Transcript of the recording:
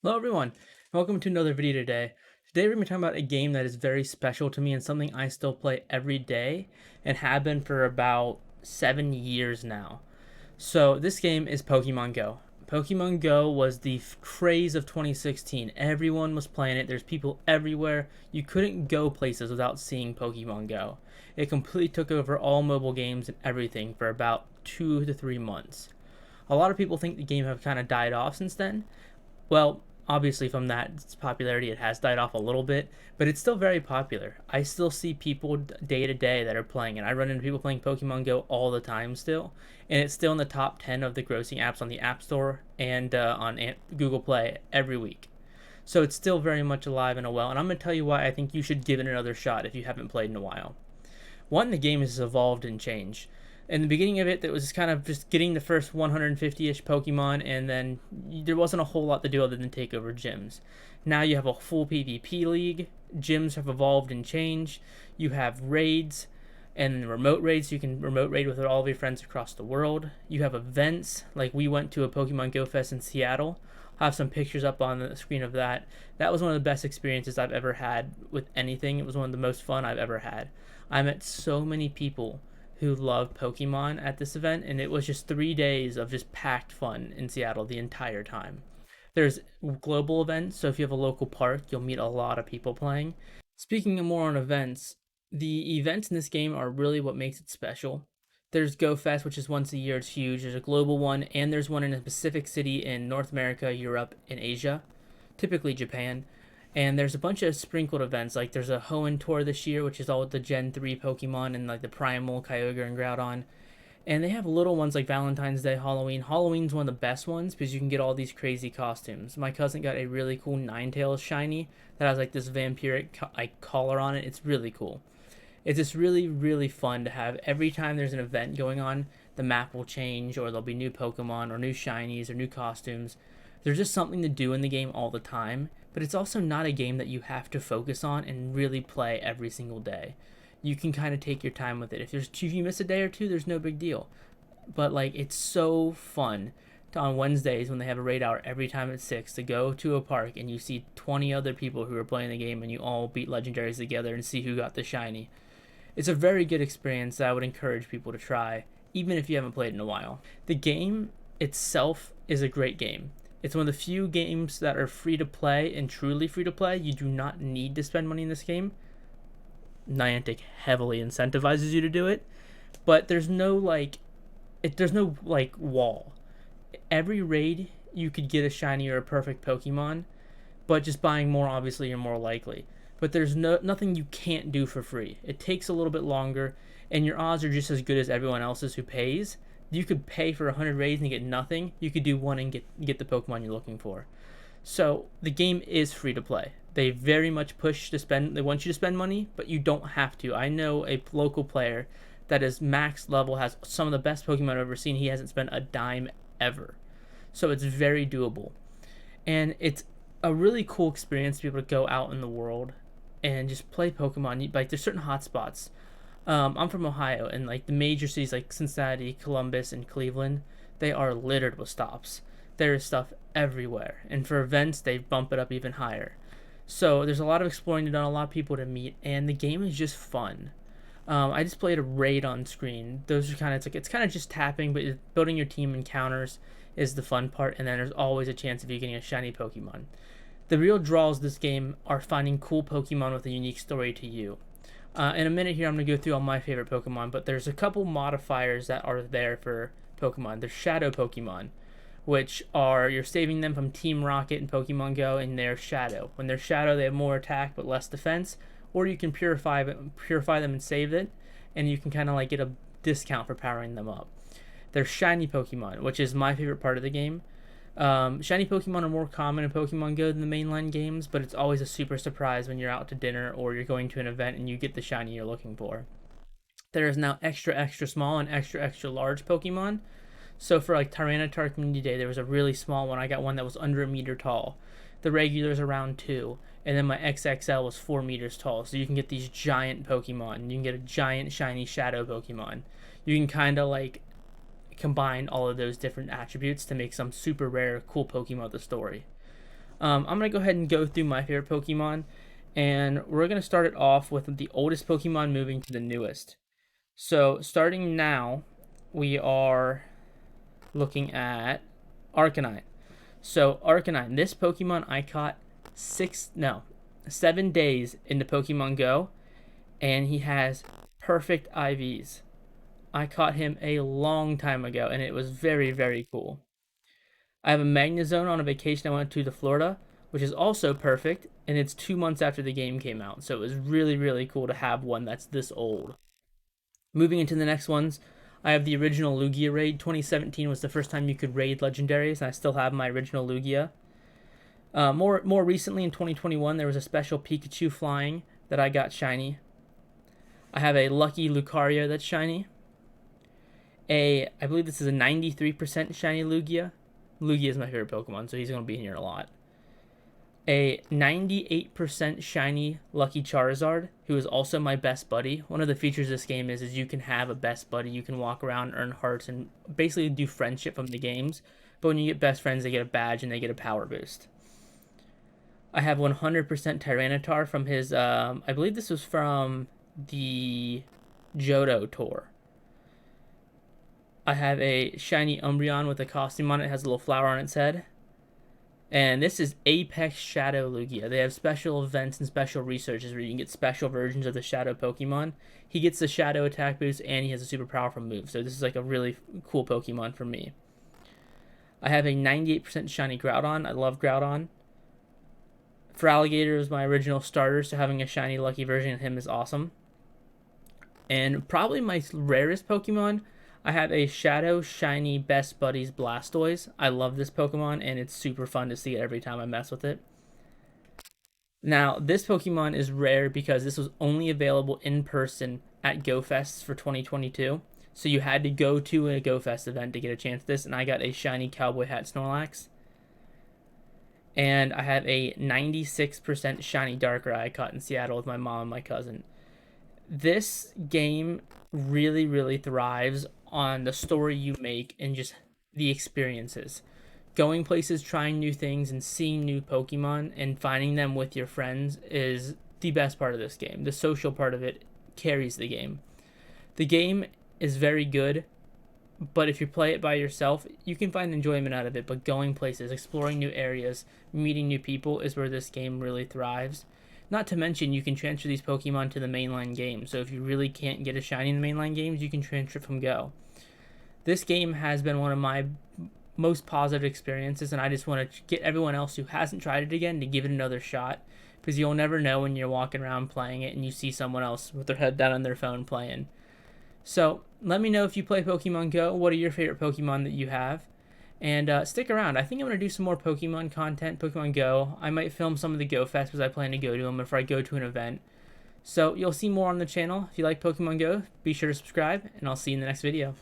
Hello everyone, welcome to another video today. Today we're going to be talking about a game that is very special to me and something I still play every day and have been for about 7 years now. So this game is Pokemon Go. Pokemon Go was the craze of 2016. Everyone was playing it. There's people everywhere. You couldn't go places without seeing Pokemon Go. It completely took over all mobile games and everything for about 2 to 3 months. A lot of people think the game have kind of died off since then. Well, obviously from that its popularity it has died off a little bit, but it's still very popular. I still see people day to day that are playing it. I run into people playing Pokemon Go all the time still, and it's still in the top 10 of the grossing apps on the App Store and on Google Play every week. So it's still very much alive and well, and I'm going to tell you why I think you should give it another shot if you haven't played in a while. One, the game has evolved and changed. In the beginning of it, that was kind of just getting the first 150-ish Pokemon, and then there wasn't a whole lot to do other than take over gyms. Now you have a full PvP league. Gyms have evolved and changed. You have raids and remote raids, so you can remote raid with all of your friends across the world. You have events, like we went to a Pokemon Go Fest in Seattle. I'll have some pictures up on the screen of that. That was one of the best experiences I've ever had with anything. It was one of the most fun I've ever had. I met so many people who love Pokemon at this event, and it was just 3 days of just packed fun in Seattle the entire time. There's global events, so if you have a local park, you'll meet a lot of people playing. Speaking of more on events, the events in this game are really what makes it special. There's Go Fest, which is once a year, it's huge. There's a global one, and there's one in a specific city in North America, Europe, and Asia, typically Japan. And there's a bunch of sprinkled events, like there's a Hoenn tour this year, which is all with the Gen 3 Pokemon and like the Primal, Kyogre, and Groudon. And they have little ones like Valentine's Day, Halloween. Halloween's one of the best ones because you can get all these crazy costumes. My cousin got a really cool Ninetales shiny that has like this vampiric like collar on it. It's really cool. It's just really, really fun to have. Every time there's an event going on, the map will change, or there'll be new Pokemon, or new shinies, or new costumes. There's just something to do in the game all the time, but it's also not a game that you have to focus on and really play every single day. You can kind of take your time with it. If you miss a day or two, there's no big deal. But like it's so fun on Wednesdays when they have a raid hour every time at 6 to go to a park and you see 20 other people who are playing the game and you all beat legendaries together and see who got the shiny. It's a very good experience that I would encourage people to try, even if you haven't played in a while. The game itself is a great game. It's one of the few games that are free to play and truly free to play. You do not need to spend money in this game. Niantic heavily incentivizes you to do it, but there's no wall. Every raid you could get a shiny or a perfect Pokemon, but just buying more, obviously you're more likely. But there's nothing you can't do for free. It takes a little bit longer, and your odds are just as good as everyone else's who pays. You could pay for 100 raids and get nothing. You could do one and get the Pokemon you're looking for. So the game is free to play. They very much push to spend. They want you to spend money, but you don't have to. I know a local player that is max level, has some of the best Pokemon I've ever seen. He hasn't spent a dime ever. So it's very doable. And it's a really cool experience to be able to go out in the world and just play Pokemon. Like there's certain hotspots. I'm from Ohio, and like the major cities like Cincinnati, Columbus, and Cleveland, they are littered with stops. There is stuff everywhere, and for events, they bump it up even higher. So there's a lot of exploring to do, a lot of people to meet, and the game is just fun. I just played a raid on screen. Those are kind of it's kind of just tapping, but building your team encounters is the fun part, and then there's always a chance of you getting a shiny Pokemon. The real draws of this game are finding cool Pokemon with a unique story to you. In a minute here, I'm going to go through all my favorite Pokemon, but there's a couple modifiers that are there for Pokemon. There's Shadow Pokemon, which are, you're saving them from Team Rocket and Pokemon Go, and they're Shadow. When they're Shadow, they have more attack but less defense, or you can purify them and save it, and you can kind of like get a discount for powering them up. There's Shiny Pokemon, which is my favorite part of the game. Shiny Pokemon are more common in Pokemon Go than the mainline games, but it's always a super surprise when you're out to dinner or you're going to an event and you get the shiny you're looking for. There is now extra small and extra large Pokemon. So for like Tyranitar Community Day, there was a really small one. I got one that was under a meter tall. The regular's around 2, and then my XXL was 4 meters tall. So you can get these giant Pokemon. You can get a giant shiny Shadow Pokemon. You can kind of like combine all of those different attributes to make some super rare, cool Pokemon with the story. I'm going to go ahead and go through my favorite Pokemon, and we're going to start it off with the oldest Pokemon moving to the newest. So, starting now, we are looking at Arcanine. So, Arcanine, this Pokemon I caught 7 days into Pokemon Go, and he has perfect IVs. I caught him a long time ago, and it was very, very cool. I have a Magnezone on a vacation I went to Florida, which is also perfect, and it's 2 months after the game came out, so it was really, really cool to have one that's this old. Moving into the next ones, I have the original Lugia raid. 2017 was the first time you could raid legendaries, and I still have my original Lugia. More recently, in 2021, there was a special Pikachu flying that I got shiny. I have a Lucky Lucario that's shiny. I believe this is a 93% shiny Lugia. Lugia is my favorite Pokemon, so he's going to be here a lot. A 98% shiny Lucky Charizard, who is also my best buddy. One of the features of this game is you can have a best buddy. You can walk around, earn hearts, and basically do friendship from the games. But when you get best friends, they get a badge and they get a power boost. I have 100% Tyranitar from his, I believe this was from the Johto tour. I have a shiny Umbreon with a costume on it. It has a little flower on its head. And this is Apex Shadow Lugia. They have special events and special researches where you can get special versions of the Shadow Pokemon. He gets the Shadow attack boost and he has a super powerful move. So this is like a really cool Pokemon for me. I have a 98% shiny Groudon. I love Groudon. Feraligatr is my original starter, so having a shiny lucky version of him is awesome. And probably my rarest Pokemon, I have a Shadow Shiny Best Buddies Blastoise. I love this Pokemon, and it's super fun to see it every time I mess with it. Now, this Pokemon is rare because this was only available in person at Go Fests for 2022. So you had to go to a Go Fest event to get a chance at this, and I got a shiny Cowboy Hat Snorlax. And I have a 96% shiny Darkrai I caught in Seattle with my mom and my cousin. This game really, really thrives on the story you make and just the experiences. Going places, trying new things, and seeing new Pokemon and finding them with your friends is the best part of this game. The social part of it carries the game. The game is very good, but if you play it by yourself, you can find enjoyment out of it. But going places, exploring new areas, meeting new people is where this game really thrives. Not to mention, you can transfer these Pokemon to the mainline game. So if you really can't get a shiny in the mainline games, you can transfer from Go. This game has been one of my most positive experiences, and I just want to get everyone else who hasn't tried it again to give it another shot, because you'll never know when you're walking around playing it and you see someone else with their head down on their phone playing. So let me know if you play Pokemon Go. What are your favorite Pokemon that you have? And stick around. I think I'm going to do some more Pokemon content, Pokemon Go. I might film some of the Go Fest because I plan to go to them if I go to an event. So you'll see more on the channel. If you like Pokemon Go, be sure to subscribe, and I'll see you in the next video.